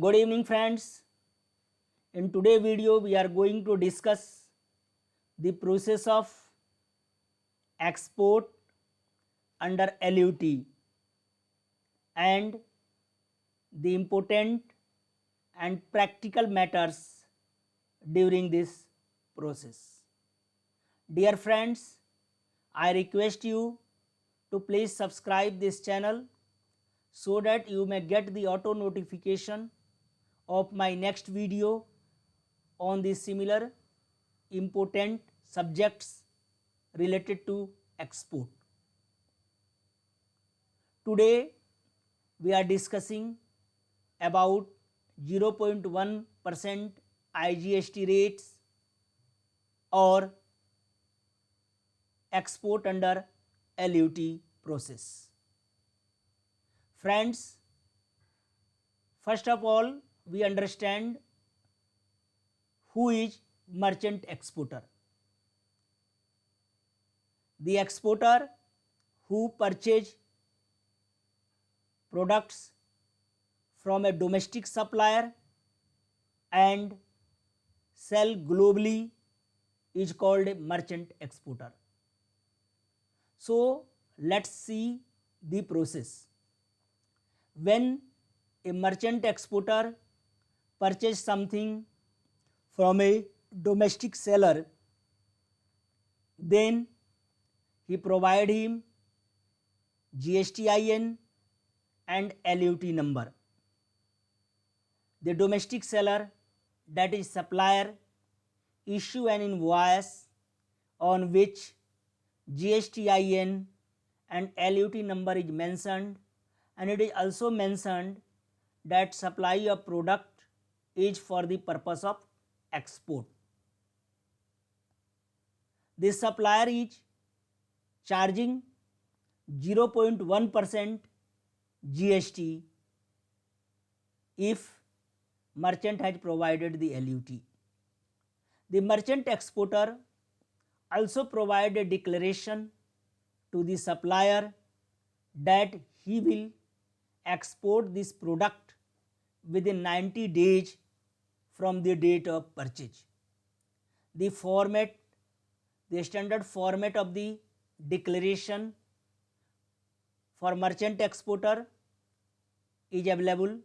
Good evening friends. In today's video we are going to discuss the process of export under LUT and the important and practical matters during this process. Dear friends, I request you to please subscribe this channel so that you may get the auto notification of my next video on the similar important subjects related to export. Today we are discussing about 0.1% IGST rates or export under LUT process. Friends, first of all we understand who is merchant exporter. The exporter who purchase products from a domestic supplier and sell globally is called a merchant exporter. So let's see the process. When a merchant exporter purchase something from a domestic seller, then he provide him GSTIN and LUT number. The domestic seller, that is supplier, issue an invoice on which GSTIN and LUT number is mentioned, and it is also mentioned that supply of product is for the purpose of export. The supplier is charging 0.1% GST if merchant has provided the LUT. The merchant exporter also provide a declaration to the supplier that he will export this product within 90 days from the date of purchase. The format, the standard format of the declaration for merchant exporter is available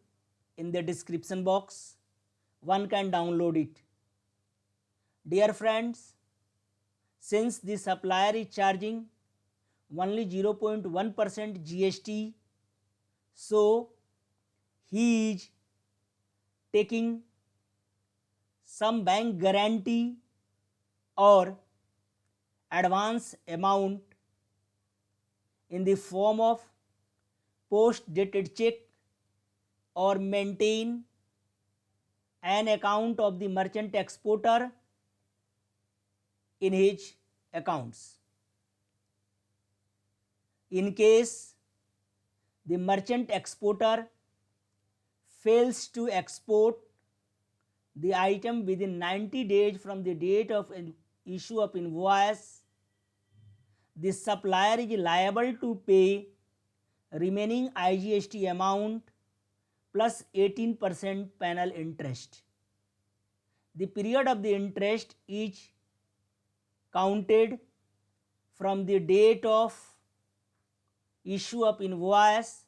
in the description box. One can download it. Dear friends, since the supplier is charging only 0.1% GST, so he is taking some bank guarantee or advance amount in the form of post dated check or maintain an account of the merchant exporter in his accounts. In case the merchant exporter fails to export the item within 90 days from the date of issue of invoice, the supplier is liable to pay remaining IGST amount plus 18% penal interest. The period of the interest is counted from the date of issue of invoice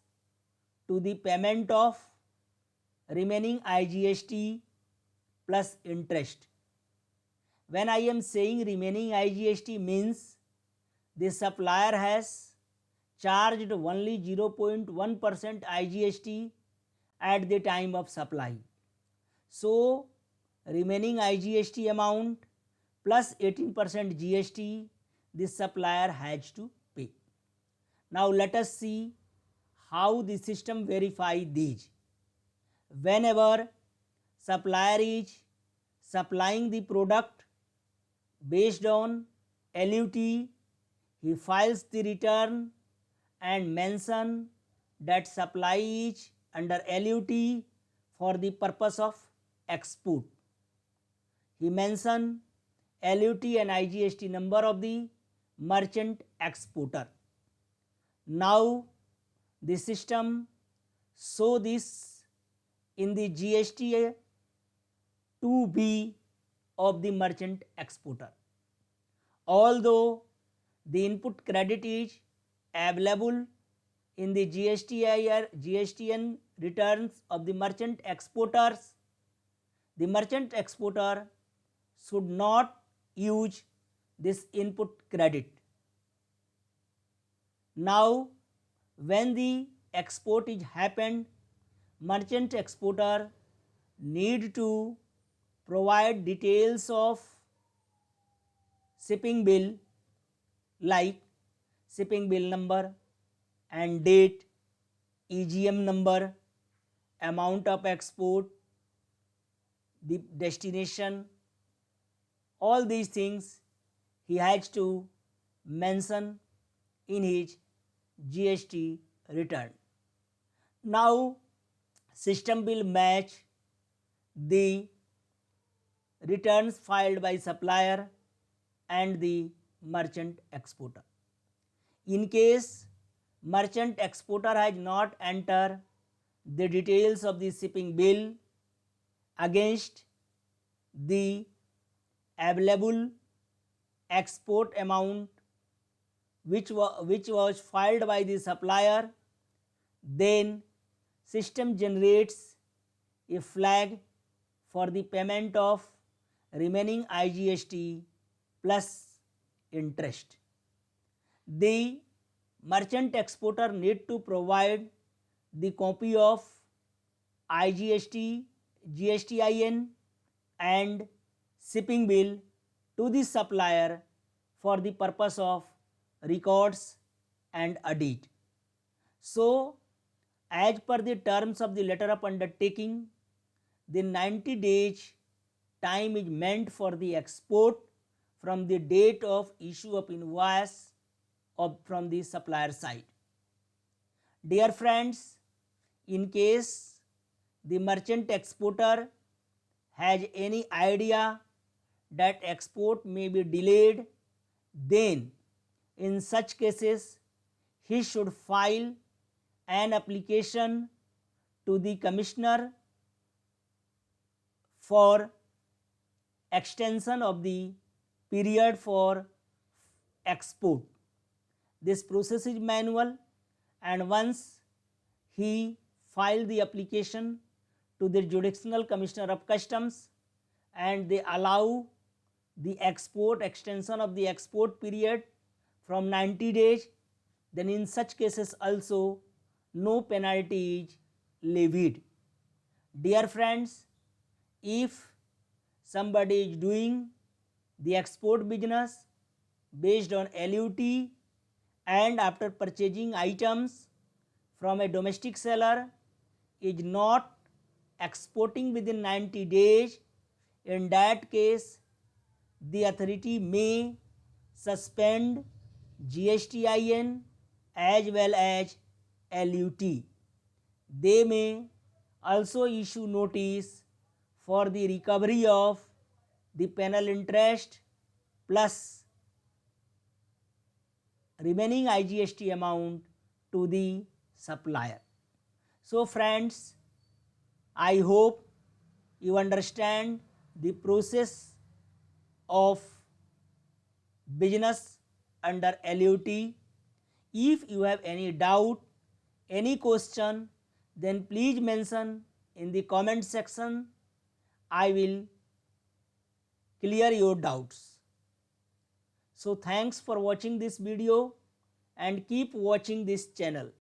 to the payment of remaining IGST plus interest. When I am saying remaining IGST means the supplier has charged only 0.1% IGST at the time of supply. So remaining IGST amount plus 18% GST the supplier has to pay. Now let us see how the system verify these. Whenever supplier is supplying the product based on LUT, he files the return and mention that supply is under LUT for the purpose of export. He mention LUT and IGST number of the merchant exporter. Now the system show this in the GST 2B of the merchant exporter. Although the input credit is available in the GSTN returns of the merchant exporters, the merchant exporter should not use this input credit. Now, when the export is happened, merchant exporter need to provide details of shipping bill like shipping bill number and date, EGM number, amount of export, the destination, all these things he has to mention in his GST return. Now, system will match the returns filed by supplier and the merchant exporter. In case merchant exporter has not entered the details of the shipping bill against the available export amount which was filed by the supplier, then system generates a flag for the payment of remaining IGST plus interest. The merchant exporter need to provide the copy of IGST, GSTIN and shipping bill to the supplier for the purpose of records and audit. So, as per the terms of the letter of undertaking, the 90 days time is meant for the export from the date of issue of invoice from the supplier side. Dear friends, in case the merchant exporter has any idea that export may be delayed, then in such cases he should file an application to the commissioner for extension of the period for export. This process is manual, and once he filed the application to the jurisdictional commissioner of customs and they allow the export extension of the export period from 90 days, then in such cases also no penalty is levied. Dear friends, if somebody is doing the export business based on LUT and after purchasing items from a domestic seller is not exporting within 90 days, in that case the authority may suspend GSTIN as well as LUT. They may also issue notice for the recovery of the penal interest plus remaining IGST amount to the supplier. So friends, I hope you understand the process of business under LUT. If you have any doubt, any question, then please mention in the comment section. I will clear your doubts. So thanks for watching this video and keep watching this channel.